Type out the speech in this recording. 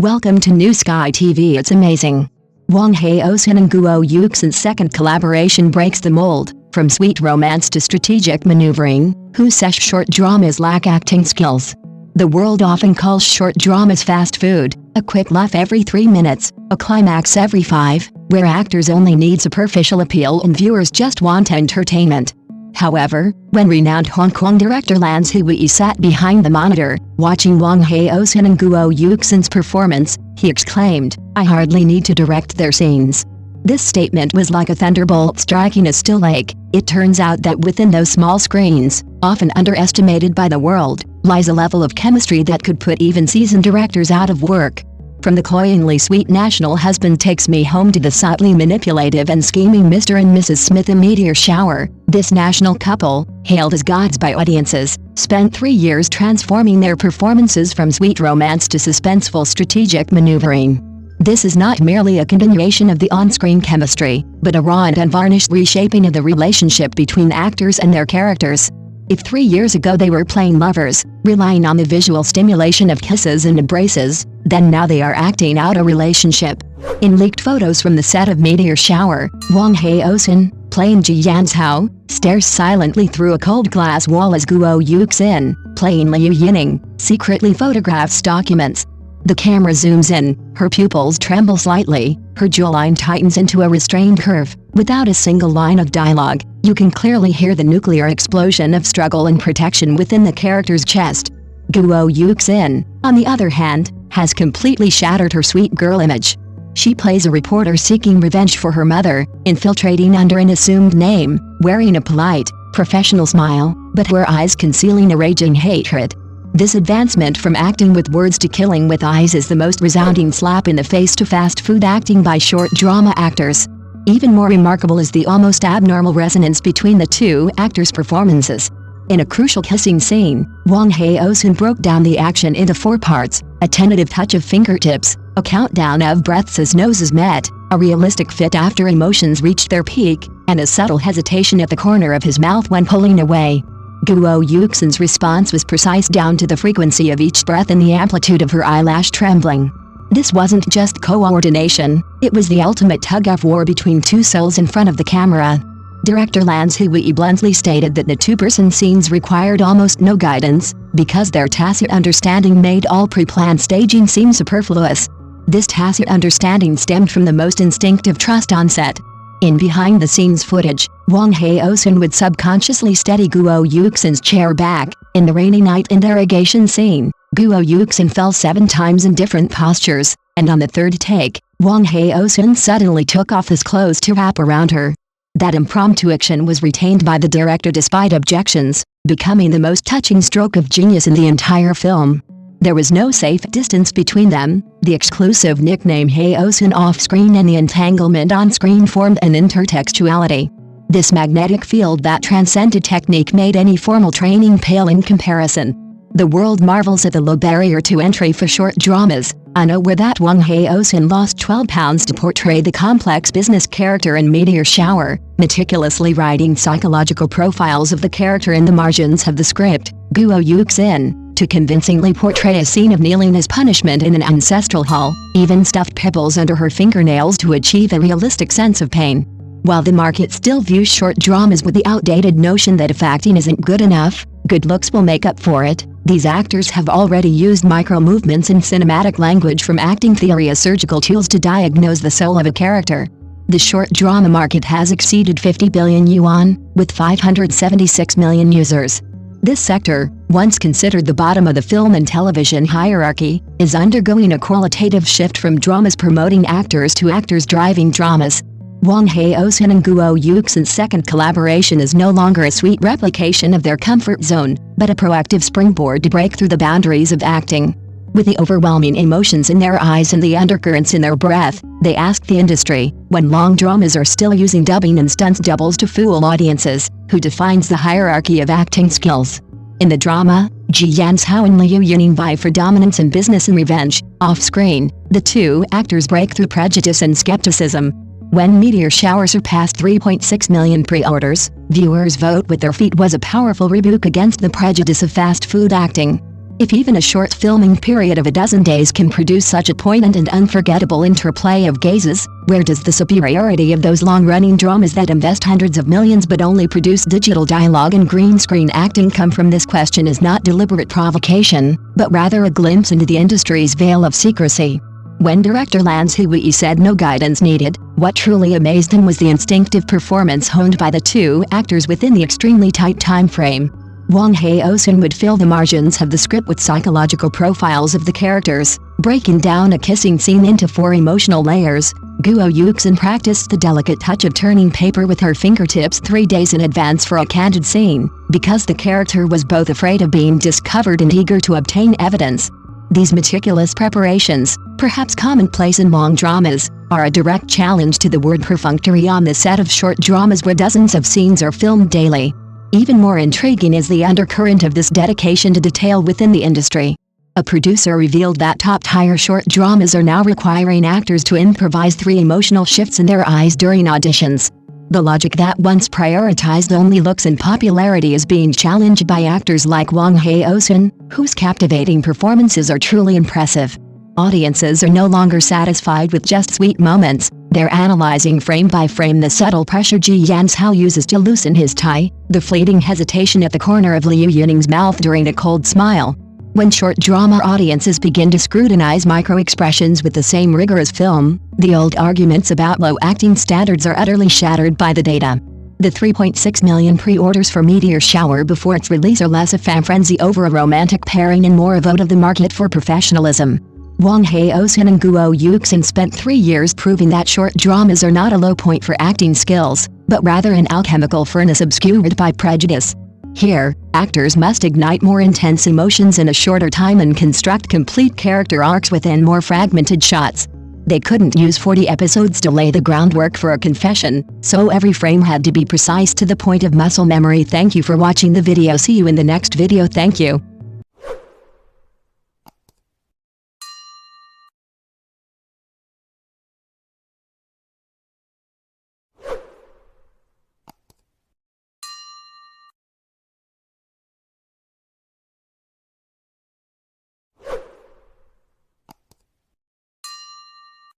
Welcome to New Sky TV. It's amazing. Wang Haozhen and Guo Yuxin's second collaboration breaks the mold. From sweet romance to strategic maneuvering, who says short dramas lack acting skills? The world often calls short dramas fast food, a quick laugh every 3 minutes, a climax every 5, where actors only need superficial appeal and viewers just want entertainment. However, when renowned Hong Kong director Lan Hui sat behind the monitor, watching Wang Haozhen and Guo Yuxin's performance, he exclaimed, "I hardly need to direct their scenes." This statement was like a thunderbolt striking a still lake. It turns out that within those small screens, often underestimated by the world, lies a level of chemistry that could put even seasoned directors out of work. From the cloyingly sweet national husband takes me home to the subtly manipulative and scheming Mr. and Mrs. Smith in Meteor Shower, this national couple, hailed as gods by audiences, spent 3 years transforming their performances from sweet romance to suspenseful strategic maneuvering. This is not merely a continuation of the on-screen chemistry, but a raw and unvarnished reshaping of the relationship between actors and their characters. If 3 years ago they were playing lovers, relying on the visual stimulation of kisses and embraces, then now they are acting out a relationship. In leaked photos from the set of Meteor Shower, Wang Haozhen, playing Ji Yanzhao, stares silently through a cold glass wall as Guo Yuxin, playing Liu Yining, secretly photographs documents. The camera zooms in, her pupils tremble slightly, her jawline tightens into a restrained curve. Without a single line of dialogue, you can clearly hear the nuclear explosion of struggle and protection within the character's chest. Guo Yuxin, on the other hand, has completely shattered her sweet girl image. She plays a reporter seeking revenge for her mother, infiltrating under an assumed name, wearing a polite, professional smile, but her eyes concealing a raging hatred. This advancement from acting with words to killing with eyes is the most resounding slap in the face to fast food acting by short drama actors. Even more remarkable is the almost abnormal resonance between the two actors' performances. In a crucial kissing scene, Wang Haozhen broke down the action into 4 parts, a tentative touch of fingertips, a countdown of breaths as noses met, a realistic fit after emotions reached their peak, and a subtle hesitation at the corner of his mouth when pulling away. Guo Yuxin's response was precise down to the frequency of each breath and the amplitude of her eyelash trembling. This wasn't just coordination, it was the ultimate tug-of-war between two souls in front of the camera. Director Lan Hui bluntly stated that the two-person scenes required almost no guidance, because their tacit understanding made all pre-planned staging seem superfluous. This tacit understanding stemmed from the most instinctive trust on set. In behind-the-scenes footage, Wang Haozhen would subconsciously steady Guo Yuxin's chair back. In the rainy night interrogation scene, Guo Yuxin fell 7 times in different postures, and on the 3rd take, Wang Haozhen suddenly took off his clothes to wrap around her. That impromptu action was retained by the director despite objections, becoming the most touching stroke of genius in the entire film. There was no safe distance between them. The exclusive nickname Haozhen off-screen and the entanglement on-screen formed an intertextuality. This magnetic field that transcended technique made any formal training pale in comparison. The world marvels at the low barrier to entry for short dramas, unaware that Wang Haozhen lost 12 pounds to portray the complex business character in Meteor Shower, meticulously writing psychological profiles of the character in the margins of the script. Guo Yuxin, to convincingly portray a scene of kneeling as punishment in an ancestral hall, even stuffed pebbles under her fingernails to achieve a realistic sense of pain. While the market still views short dramas with the outdated notion that if acting isn't good enough, good looks will make up for it, these actors have already used micro-movements in cinematic language from acting theory as surgical tools to diagnose the soul of a character. The short drama market has exceeded 50 billion yuan, with 576 million users. This sector, once considered the bottom of the film and television hierarchy, is undergoing a qualitative shift from dramas promoting actors to actors driving dramas. Wang Haozhen and Guo Yuxin's second collaboration is no longer a sweet replication of their comfort zone, but a proactive springboard to break through the boundaries of acting. With the overwhelming emotions in their eyes and the undercurrents in their breath, they asked the industry, when long dramas are still using dubbing and stunt doubles to fool audiences, who defines the hierarchy of acting skills? In the drama, Ji Yanzhao and Liu Yining vie for dominance in business and revenge. Off-screen, the two actors break through prejudice and skepticism. When Meteor Shower surpassed 3.6 million pre-orders, viewers' vote with their feet was a powerful rebuke against the prejudice of fast food acting. If even a short filming period of a dozen days can produce such a poignant and unforgettable interplay of gazes, where does the superiority of those long-running dramas that invest hundreds of millions but only produce digital dialogue and green screen acting come from? This question is not deliberate provocation, but rather a glimpse into the industry's veil of secrecy. When director Lance Hui said no guidance needed, what truly amazed him was the instinctive performance honed by the two actors within the extremely tight time frame. Wang Haozhen would fill the margins of the script with psychological profiles of the characters, breaking down a kissing scene into 4 emotional layers. Guo Yuxin practiced the delicate touch of turning paper with her fingertips 3 days in advance for a candid scene, because the character was both afraid of being discovered and eager to obtain evidence. These meticulous preparations, perhaps commonplace in long dramas, are a direct challenge to the word perfunctory on the set of short dramas where dozens of scenes are filmed daily. Even more intriguing is the undercurrent of this dedication to detail within the industry. A producer revealed that top-tier short dramas are now requiring actors to improvise 3 emotional shifts in their eyes during auditions. The logic that once prioritized only looks and popularity is being challenged by actors like Wang Haozhen, whose captivating performances are truly impressive. Audiences are no longer satisfied with just sweet moments. They're analyzing frame by frame the subtle pressure Ji Yanshao uses to loosen his tie, the fleeting hesitation at the corner of Liu Yuning's mouth during a cold smile. When short drama audiences begin to scrutinize micro-expressions with the same rigor as film, the old arguments about low acting standards are utterly shattered by the data. The 3.6 million pre-orders for Meteor Shower before its release are less a fan frenzy over a romantic pairing and more a vote of the market for professionalism. Wang Haozhen and Guo Yuxin spent 3 years proving that short dramas are not a low point for acting skills, but rather an alchemical furnace obscured by prejudice. Here, actors must ignite more intense emotions in a shorter time and construct complete character arcs within more fragmented shots. They couldn't use 40 episodes to lay the groundwork for a confession, so every frame had to be precise to the point of muscle memory. Thank you for watching the video. See you in the next video. Thank you.